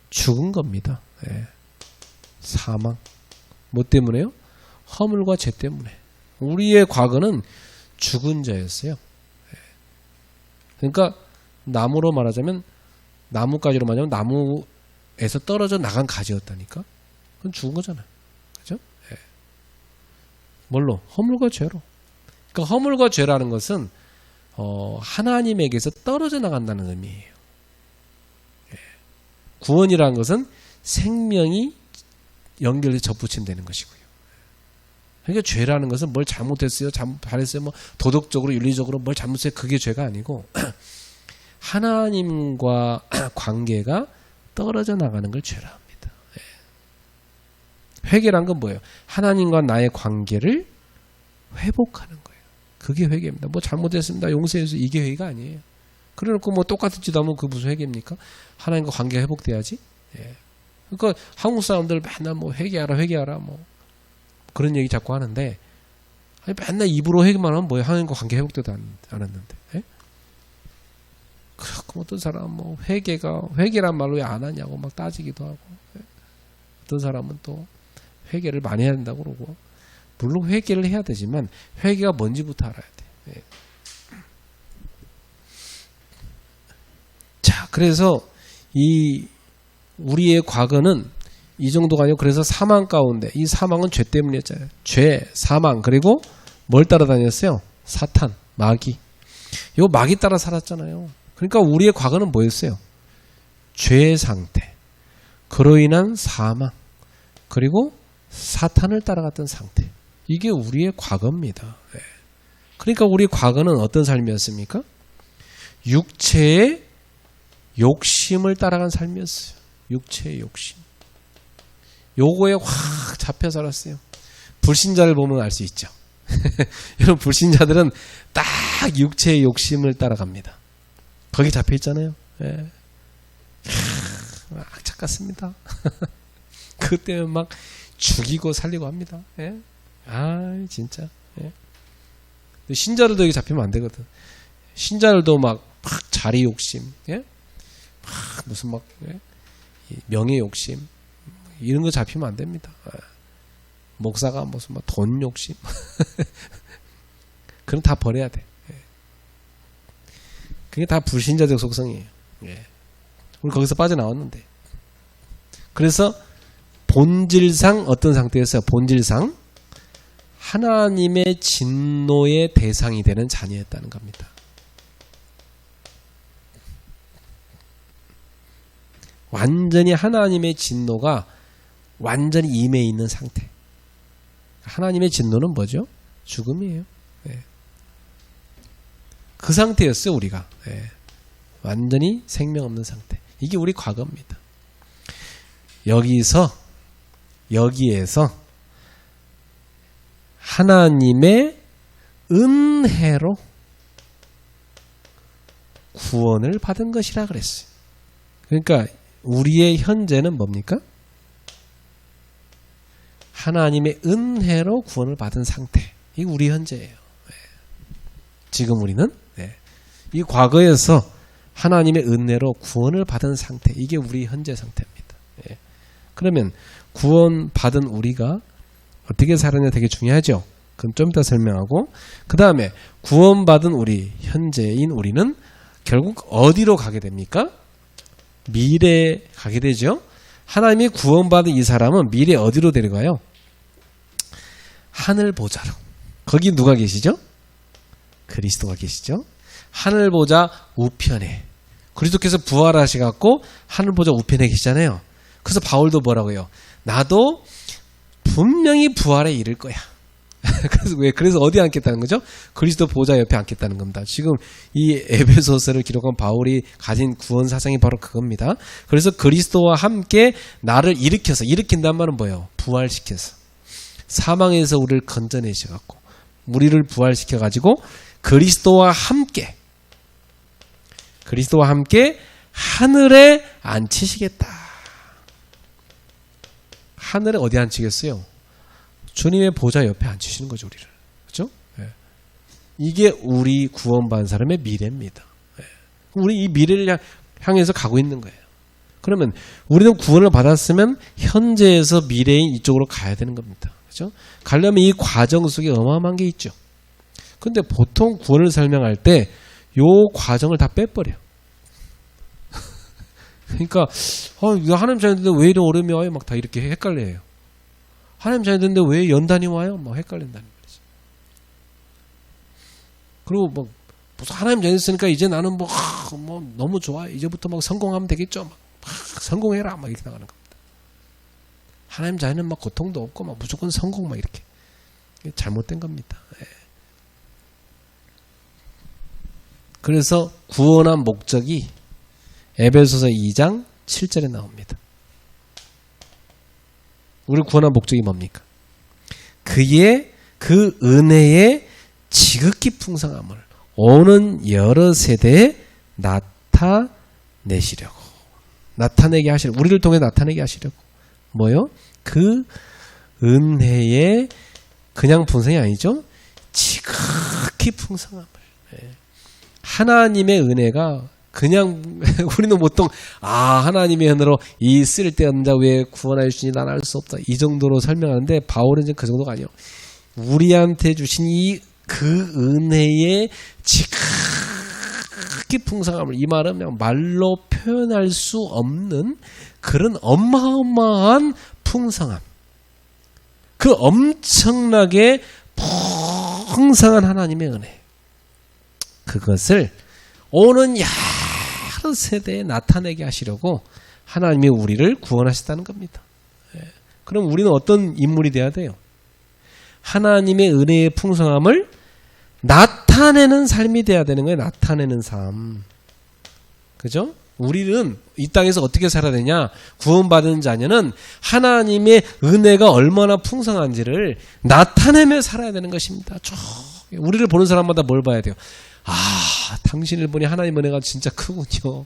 죽은 겁니다. 예. 사망. 뭐 때문에요? 허물과 죄 때문에. 우리의 과거는 죽은 자였어요. 예. 그러니까 나무로 말하자면, 나뭇가지로 말하자면 나무에서 떨어져 나간 가지였다니까? 그건 죽은 거잖아요. 그죠? 예. 뭘로? 허물과 죄로. 그러니까 허물과 죄라는 것은 하나님에게서 떨어져 나간다는 의미예요. 예. 구원이라는 것은 생명이 연결해서 접붙임되는 것이고요. 그러니까 죄라는 것은 뭘 잘못했어요, 잘했어요, 뭐 도덕적으로 윤리적으로 뭘 잘못했어요, 그게 죄가 아니고 하나님과 관계가 떨어져 나가는 걸 죄라 합니다. 예. 회개란 건 뭐예요? 하나님과 나의 관계를 회복하는 거예요. 그게 회개입니다. 뭐 잘못했습니다, 용서해서, 이게 회개가 아니에요. 그래놓고 뭐 똑같은 짓 하면 그 무슨 회개입니까? 하나님과 관계가 회복돼야지. 예. 그러니까 한국 사람들 맨날 뭐 회개하라 뭐 그런 얘기 자꾸 하는데, 아니 맨날 입으로 회개만 하면 뭐예요? 하나님과 관계 회복되도 않았는데. 예? 그렇고 어떤 사람은 뭐 회개란 말로 왜 안 하냐고 막 따지기도 하고, 예? 어떤 사람은 또 회개를 많이 해야 된다고 그러고, 물론 회개를 해야 되지만 회개가 뭔지부터 알아야 돼. 예. 자, 그래서 우리의 과거는 이 정도가 아니고, 그래서 사망 가운데, 이 사망은 죄 때문이었잖아요. 죄, 사망, 그리고 뭘 따라다녔어요? 사탄, 마귀. 요 마귀 따라 살았잖아요. 그러니까 우리의 과거는 뭐였어요? 죄의 상태, 그로 인한 사망, 그리고 사탄을 따라갔던 상태. 이게 우리의 과거입니다. 그러니까 우리 과거는 어떤 삶이었습니까? 육체의 욕심을 따라간 삶이었어요. 육체의 욕심. 요거에 확 잡혀 살았어요. 불신자를 보면 알 수 있죠. 여러분, 불신자들은 딱 육체의 욕심을 따라갑니다. 거기 잡혀 있잖아요. 예. 악착 같습니다. 그것 때문에 막 죽이고 살리고 합니다. 예. 아, 진짜. 예. 신자들도 여기 잡히면 안 되거든. 신자들도 막 자리 욕심, 예? 막 무슨 막, 예? 명예 욕심, 이런 거 잡히면 안 됩니다. 목사가 무슨 막 돈 욕심, 그럼 다 버려야 돼. 그게 다 불신자적 속성이에요. 우리 거기서 빠져나왔는데. 그래서 본질상 어떤 상태였어요? 본질상 하나님의 진노의 대상이 되는 자녀였다는 겁니다. 완전히 하나님의 진노가 완전히 임해 있는 상태. 하나님의 진노는 뭐죠? 죽음이에요. 네. 그 상태였어요, 우리가. 네. 완전히 생명 없는 상태. 이게 우리 과거입니다. 여기에서 하나님의 은혜로 구원을 받은 것이라 그랬어요. 그러니까 우리의 현재는 뭡니까? 하나님의 은혜로 구원을 받은 상태. 이게 우리 현재예요. 지금 우리는 이 과거에서 하나님의 은혜로 구원을 받은 상태. 이게 우리 현재 상태입니다. 그러면 구원받은 우리가 어떻게 살았냐 되게 중요하죠. 그럼 좀 이따 설명하고, 그 다음에 구원받은 우리, 현재인 우리는 결국 어디로 가게 됩니까? 미래에 가게 되죠. 하나님이 구원받은 이 사람은 미래 어디로 데려가요? 하늘 보좌로. 거기 누가 계시죠? 그리스도가 계시죠. 하늘 보좌 우편에. 그리스도께서 부활하셔갖고 하늘 보좌 우편에 계시잖아요. 그래서 바울도 뭐라고요? 나도 분명히 부활에 이를 거야. 그래서 왜? 그래서 어디 앉겠다는 거죠? 그리스도 보좌 옆에 앉겠다는 겁니다. 지금 이 에베소서를 기록한 바울이 가진 구원 사상이 바로 그겁니다. 그래서 그리스도와 함께 나를 일으킨다는 말은 뭐예요? 부활시켜서. 사망에서 우리를 건져내셔갖고 우리를 부활시켜가지고 그리스도와 함께 하늘에 앉히시겠다. 하늘에 어디 앉히겠어요? 주님의 보좌 옆에 앉히시는 거죠, 우리를. 그렇죠? 예. 이게 우리 구원받은 사람의 미래입니다. 예. 우리 이 미래를 향해서 가고 있는 거예요. 그러면 우리는 구원을 받았으면 현재에서 미래인 이쪽으로 가야 되는 겁니다. 그렇죠? 가려면 이 과정 속에 어마어마한 게 있죠. 근데 보통 구원을 설명할 때 요 과정을 다 빼버려. 그러니까 이거 하나님 자녀인데 왜 이런 어려움이 와요? 막 다 이렇게 헷갈려요. 하나님 자녀인데 왜 연단이 와요? 막 헷갈린다는 거지. 그리고 뭐 무슨 하나님 자녀였으니까 이제 나는 뭐 너무 좋아. 이제부터 막 성공하면 되겠죠. 막 성공해라. 막 이렇게 나가는 겁니다. 하나님 자녀는 막 고통도 없고 막 무조건 성공 막 이렇게. 잘못된 겁니다. 예. 그래서 구원한 목적이 에베소서 2장 7절에 나옵니다. 우리 구원한 목적이 뭡니까? 그의 그 은혜의 지극히 풍성함을 오는 여러 세대에 나타내게 하시려고. 우리를 통해 나타내게 하시려고. 뭐요? 그 은혜의 그냥 풍성이 아니죠. 지극히 풍성함을. 하나님의 은혜가 그냥 우리는 보통 하나님의 은혜로 이 쓸데없는 자 왜 구원하여 주시니 난 알 수 없다 이 정도로 설명하는데 바울은 이제 그 정도가 아니에요. 우리한테 주신 이 그 은혜의 지극히 풍성함을, 이 말은 그냥 말로 표현할 수 없는 그런 어마어마한 풍성함, 그 엄청나게 풍성한 하나님의 은혜, 그것을 오는 여러 세대에 나타내게 하시려고 하나님이 우리를 구원하셨다는 겁니다. 그럼 우리는 어떤 인물이 돼야 돼요? 하나님의 은혜의 풍성함을 나타내는 삶이 돼야 되는 거예요. 나타내는 삶. 그죠? 우리는 이 땅에서 어떻게 살아야 되냐? 구원받은 자녀는 하나님의 은혜가 얼마나 풍성한지를 나타내며 살아야 되는 것입니다. 우리를 보는 사람마다 뭘 봐야 돼요? 당신을 보니 하나님 은혜가 진짜 크군요.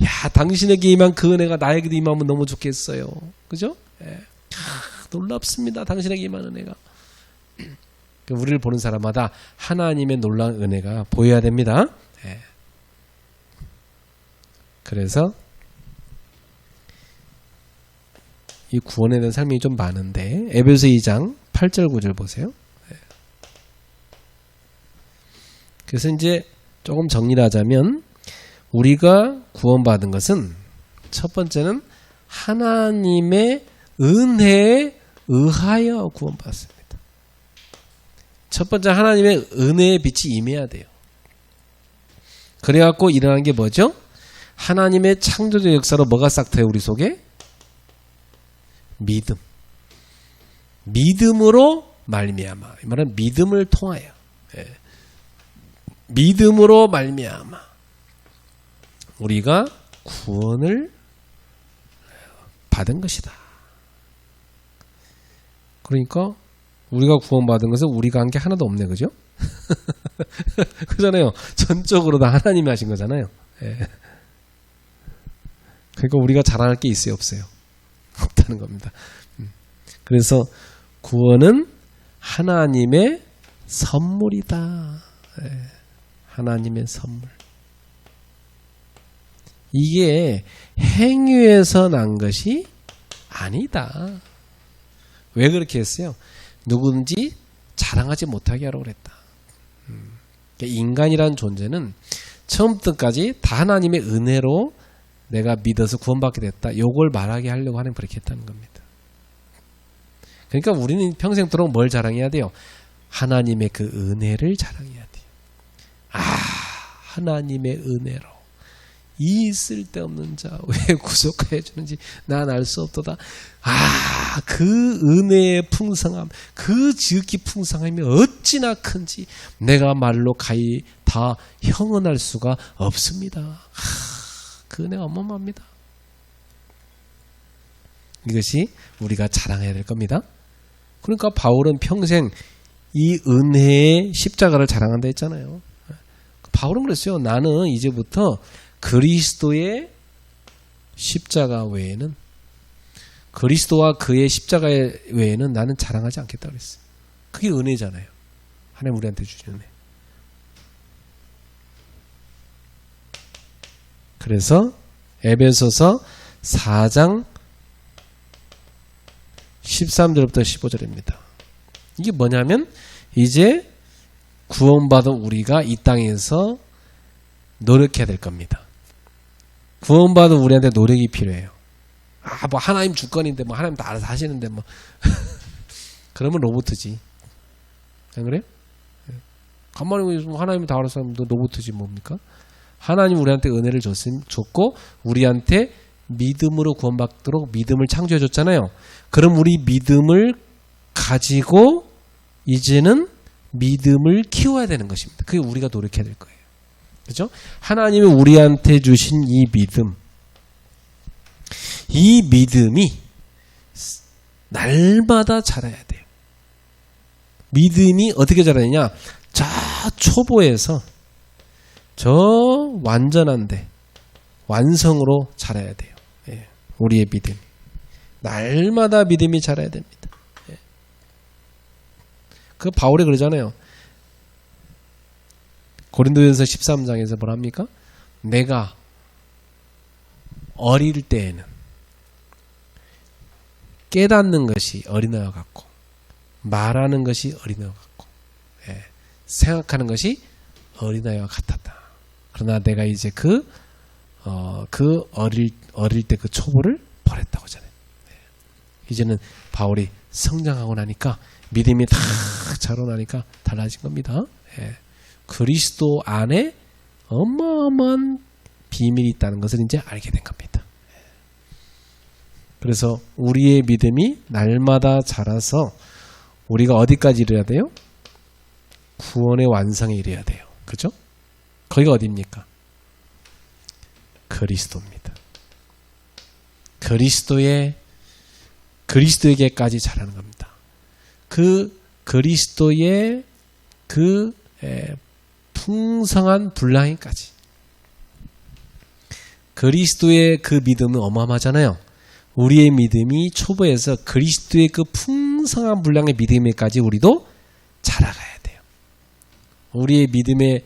야, 당신에게 임한 그 은혜가 나에게도 임하면 너무 좋겠어요. 그죠? 놀랍습니다. 당신에게 임한 은혜가. 우리를 보는 사람마다 하나님의 놀라운 은혜가 보여야 됩니다. 그래서 이 구원에 대한 삶이 좀 많은데 에베소 2장 8절 9절 보세요. 그래서 이제 조금 정리를 하자면 우리가 구원받은 것은 첫 번째는 하나님의 은혜에 의하여 구원받았습니다. 첫 번째 하나님의 은혜의 빛이 임해야 돼요. 그래갖고 일어난 게 뭐죠? 하나님의 창조적 역사로 뭐가 싹 트요 우리 속에? 믿음. 믿음으로 말미암아. 이 말은 믿음을 통하여. 믿음으로 말미암아 우리가 구원을 받은 것이다. 그러니까 우리가 구원받은 것은 우리가 한 게 하나도 없네, 그죠? 그잖아요. 전적으로 다 하나님이 하신 거잖아요. 그러니까 우리가 자랑할 게 있어요, 없어요? 없다는 겁니다. 그래서 구원은 하나님의 선물이다. 하나님의 선물. 이게 행위에서 난 것이 아니다. 왜 그렇게 했어요? 누구든지 자랑하지 못하게 하라고 그랬다. 인간이란 존재는 처음부터까지 다 하나님의 은혜로 내가 믿어서 구원받게 됐다. 요걸 말하게 하려고 하나님 그렇게 했다는 겁니다. 그러니까 우리는 평생도록 뭘 자랑해야 돼요? 하나님의 그 은혜를 자랑해야 돼요. 하나님의 은혜로 이 쓸데없는 자 왜 구속하여 주는지 난 알 수 없도다. 그 은혜의 풍성함, 그 지극히 풍성함이 어찌나 큰지 내가 말로 가히 다 형언할 수가 없습니다. 그 은혜가 어마어마합니다. 이것이 우리가 자랑해야 될 겁니다. 그러니까 바울은 평생 이 은혜의 십자가를 자랑한다 했잖아요. 바울은 그랬어요. 나는 이제부터 그리스도의 십자가 외에는, 그리스도와 그의 십자가 외에는 나는 자랑하지 않겠다 그랬어요. 그게 은혜잖아요. 하나님 우리한테 주신 은혜. 그래서 에베소서 4장 13절부터 15절입니다. 이게 뭐냐면 이제 구원받은 우리가 이 땅에서 노력해야 될 겁니다. 구원받은 우리한테 노력이 필요해요. 뭐 하나님 주권인데 뭐 하나님 다 알아서 하시는데 뭐 그러면 로봇이지. 안 그래요? 가만히 하나님이 다 알아서 하면 로봇이지 뭡니까? 하나님 우리한테 은혜를 줬고 우리한테 믿음으로 구원받도록 믿음을 창조해 줬잖아요. 그럼 우리 믿음을 가지고 이제는 믿음을 키워야 되는 것입니다. 그게 우리가 노력해야 될 거예요. 그렇죠? 하나님이 우리한테 주신 이 믿음이 날마다 자라야 돼요. 믿음이 어떻게 자라느냐? 저 초보에서 저 완전한데 완성으로 자라야 돼요. 예. 우리의 믿음이 날마다 믿음이 자라야 됩니다. 예. 그 바울이 그러잖아요. 고린도전서 13장에서 뭐랍니까? 내가 어릴 때에는 깨닫는 것이 어린아이와 같고 말하는 것이 어린아이와 같고 생각하는 것이 어린아이와 같았다. 그러나 내가 이제 그 어릴 때 그 초보를 버렸다고 하잖아요. 이제는 바울이 성장하고 나니까 믿음이 다 자라나니까 달라진 겁니다. 그리스도 안에 어마어마한 비밀이 있다는 것을 이제 알게 된 겁니다. 그래서 우리의 믿음이 날마다 자라서 우리가 어디까지 이래야 돼요? 구원의 완성에 이래야 돼요. 그죠? 거기가 어디입니까? 그리스도입니다. 그리스도에게까지 자라는 겁니다. 그 그리스도의 그 풍성한 분량에까지. 그리스도의 그 믿음은 어마어마하잖아요. 우리의 믿음이 초보에서 그리스도의 그 풍성한 분량의 믿음에까지 우리도 자라가야 돼요. 우리의 믿음의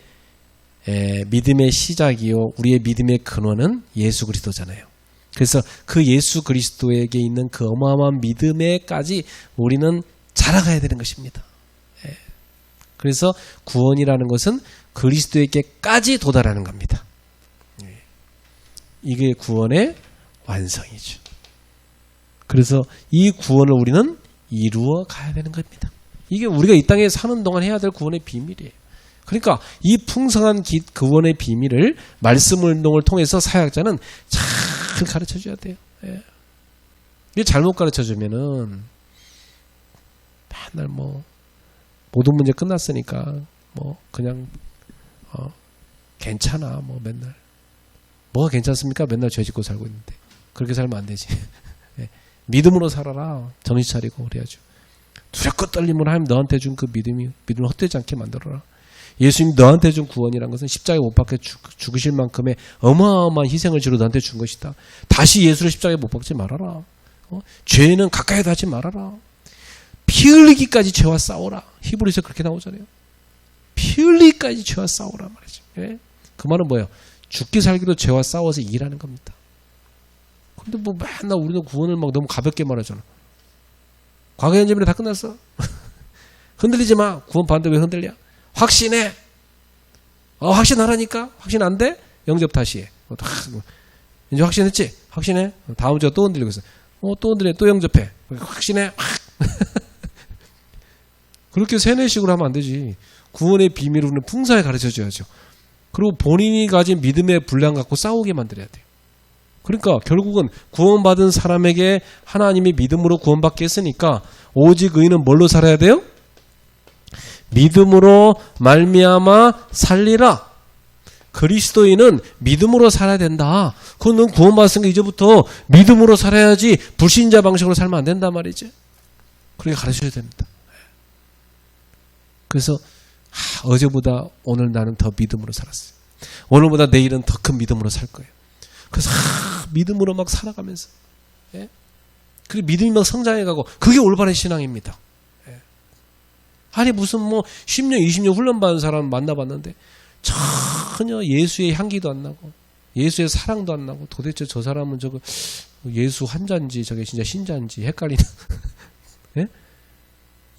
시작이요, 우리의 믿음의 근원은 예수 그리스도잖아요. 그래서 그 예수 그리스도에게 있는 그 어마어마한 믿음에까지 우리는 자라가야 되는 것입니다. 그래서 구원이라는 것은 그리스도에게까지 도달하는 겁니다. 이게 구원의 완성이죠. 그래서 이 구원을 우리는 이루어 가야 되는 겁니다. 이게 우리가 이 땅에 사는 동안 해야 될 구원의 비밀이에요. 그러니까 이 풍성한 구원의 비밀을 말씀 운동을 통해서 사역자는 잘 가르쳐줘야 돼요. 이게 잘못 가르쳐주면은 맨날 모든 문제 끝났으니까 그냥 괜찮아 맨날 뭐가 괜찮습니까? 맨날 죄 짓고 살고 있는데 그렇게 살면 안 되지. 믿음으로 살아라. 정신 차리고 그래야죠. 두렵고 떨림으로 하나님 너한테 준 그 믿음을 헛되지 않게 만들어라. 예수님 너한테 준 구원이란 것은 십자가에 못 박혀 죽으실 만큼의 어마어마한 희생을 치러 너한테 준 것이다. 다시 예수를 십자가에 못 박지 말아라. 죄는 가까이도 하지 말아라. 피 흘리기까지 죄와 싸워라. 히브리서 그렇게 나오잖아요. 피 흘리기까지 죄와 싸워라 말이죠. 그 말은 뭐예요? 죽기 살기로 죄와 싸워서 일하는 겁니다. 근데 맨날 우리는 구원을 너무 가볍게 말하잖아. 과거 현재 미래 다 끝났어. 흔들리지 마. 구원 받는데 왜 흔들려? 확신해. 확신하라니까? 확신 안 돼? 영접 다시 해. 이제 확신했지? 확신해? 다음 주가 또 흔들리고 있어. 또 흔들려. 또 영접해. 확신해? 그렇게 세뇌식으로 하면 안 되지. 구원의 비밀을 우리는 풍성하게 가르쳐줘야죠. 그리고 본인이 가진 믿음의 분량 갖고 싸우게 만들어야 돼요. 그러니까 결국은 구원받은 사람에게 하나님이 믿음으로 구원받게 했으니까 오직 의인은 뭘로 살아야 돼요? 믿음으로 말미암아 살리라. 그리스도인은 믿음으로 살아야 된다. 그건 넌 구원받았으니까 이제부터 믿음으로 살아야지 불신자 방식으로 살면 안 된단 말이지. 그렇게 가르쳐야 됩니다. 그래서 어제보다 오늘 나는 더 믿음으로 살았어요. 오늘보다 내일은 더 큰 믿음으로 살 거예요. 그래서 믿음으로 막 살아가면서 그리고 믿음이 막 성장해가고 그게 올바른 신앙입니다. 아니 무슨 뭐 10년 20년 훈련받은 사람 만나봤는데 전혀 예수의 향기도 안 나고 예수의 사랑도 안 나고 도대체 저 사람은 저거 예수 환자인지 저게 진짜 신자인지 헷갈리는.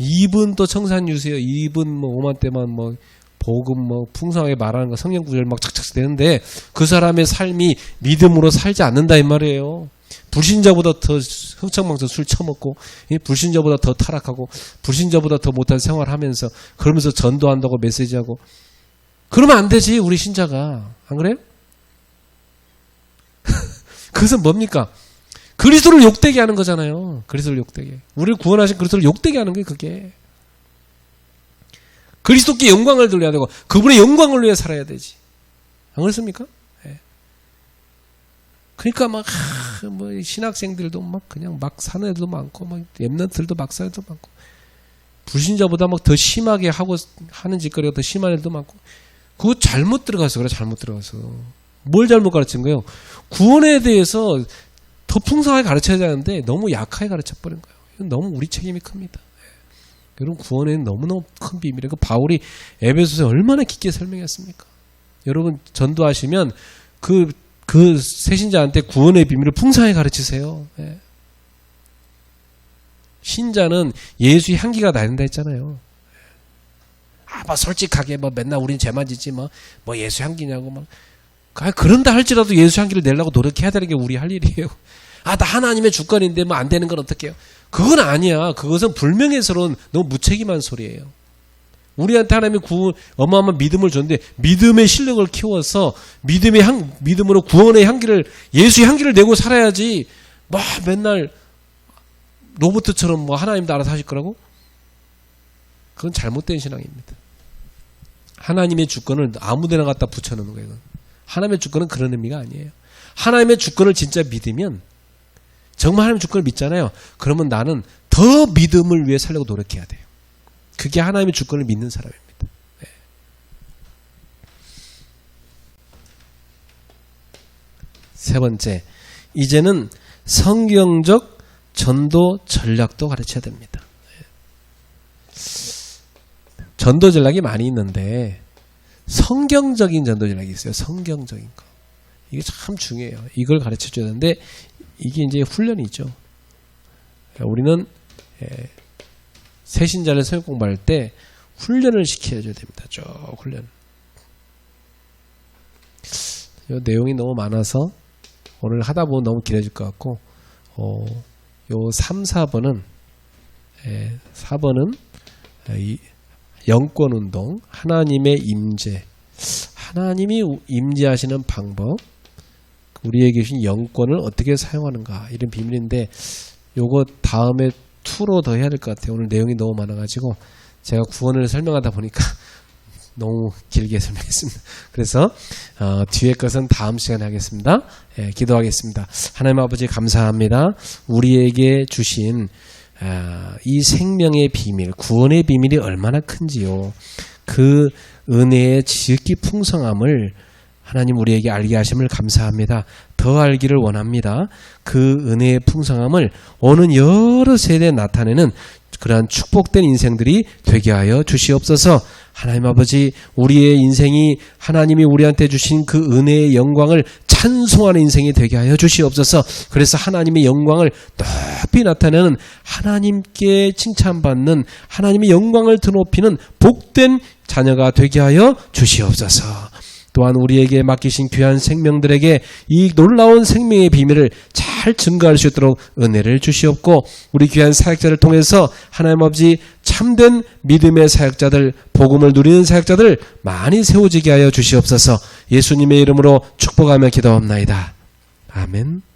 입은 또 청산유수예요. 입은 뭐 오만때만 뭐 복음 뭐 풍성하게 말하는 거 성경 구절 막 착착 되는데 그 사람의 삶이 믿음으로 살지 않는다 이 말이에요. 불신자보다 더 흥청망청 술 처먹고 불신자보다 더 타락하고 불신자보다 더 못한 생활하면서 그러면서 전도한다고 메시지하고 그러면 안 되지 우리 신자가. 안 그래요? 그것은 뭡니까? 그리스도를 욕되게 하는 거잖아요. 그리스도를 욕되게. 우리를 구원하신 그리스도를 욕되게 하는 게 그게. 그리스도께 영광을 돌려야 되고 그분의 영광을 위해 살아야 되지. 안 그렇습니까? 네. 그러니까 막 뭐 신학생들도 막 그냥 막 사는 애들도 많고 막 랩런트들도 막 사는 애들도 많고 불신자보다 막 더 심하게 하고 하는 짓거리가 더 심한 애들도 많고 그거 잘못 들어가서 그래. 잘못 들어가서. 뭘 잘못 가르친 거예요? 구원에 대해서 더 풍성하게 가르쳐야 되는데 너무 약하게 가르쳐버린 거예요. 이건 너무 우리 책임이 큽니다. 여러분 구원에는 너무너무 큰 비밀이에요. 바울이 에베소서에 얼마나 깊게 설명했습니까? 여러분 전도하시면 그 새신자한테 구원의 비밀을 풍성하게 가르치세요. 신자는 예수의 향기가 나는다 했잖아요. 막 솔직하게 뭐 맨날 우린 죄만 짓지 뭐 예수 향기냐고 막 그런다 할지라도 예수 향기를 내려고 노력해야 되는 게 우리 할 일이에요. 나 하나님의 주권인데 뭐 안 되는 건 어떡해요? 그건 아니야. 그것은 불명예스러운 너무 무책임한 소리예요. 우리한테 하나님이 어마어마한 믿음을 줬는데 믿음의 실력을 키워서 믿음으로 구원의 향기를 예수의 향기를 내고 살아야지. 뭐 맨날 로봇처럼 뭐 하나님도 알아서 하실 거라고? 그건 잘못된 신앙입니다. 하나님의 주권을 아무데나 갖다 붙여놓는 거예요. 하나님의 주권은 그런 의미가 아니에요. 하나님의 주권을 진짜 믿으면 정말 하나님의 주권을 믿잖아요. 그러면 나는 더 믿음을 위해 살려고 노력해야 돼요. 그게 하나님의 주권을 믿는 사람입니다. 네. 세 번째, 이제는 성경적 전도 전략도 가르쳐야 됩니다. 전도 전략이 많이 있는데 성경적인 전도 전략이 있어요. 성경적인 거. 이게 참 중요해요. 이걸 가르쳐줘야 되는데 이게 이제 훈련이죠. 우리는 새신자를 성경 공부할 때 훈련을 시켜줘야 됩니다. 쭉 훈련. 이 내용이 너무 많아서 오늘 하다 보면 너무 길어질 것 같고 요 3, 4번은 4번은 영권운동, 하나님의 임재, 하나님이 임재하시는 방법, 우리에게 주신 영권을 어떻게 사용하는가 이런 비밀인데 요거 다음에 2로 더 해야 될 것 같아요. 오늘 내용이 너무 많아가지고 제가 구원을 설명하다 보니까 너무 길게 설명했습니다. 그래서 뒤에 것은 다음 시간에 하겠습니다. 기도하겠습니다. 하나님 아버지 감사합니다. 우리에게 주신 이 생명의 비밀, 구원의 비밀이 얼마나 큰지요. 그 은혜의 지극히 풍성함을 하나님 우리에게 알게 하심을 감사합니다. 더 알기를 원합니다. 그 은혜의 풍성함을 오는 여러 세대에 나타내는 그러한 축복된 인생들이 되게 하여 주시옵소서. 하나님 아버지, 우리의 인생이 하나님이 우리한테 주신 그 은혜의 영광을 찬송하는 인생이 되게 하여 주시옵소서. 그래서 하나님의 영광을 높이 나타내는, 하나님께 칭찬받는, 하나님의 영광을 드높이는 복된 자녀가 되게 하여 주시옵소서. 또한 우리에게 맡기신 귀한 생명들에게 이 놀라운 생명의 비밀을 잘 증거할 수 있도록 은혜를 주시옵고, 우리 귀한 사역자를 통해서 하나님 아버지 참된 믿음의 사역자들, 복음을 누리는 사역자들 많이 세워지게 하여 주시옵소서. 예수님의 이름으로 축복하며 기도합나이다. 아멘.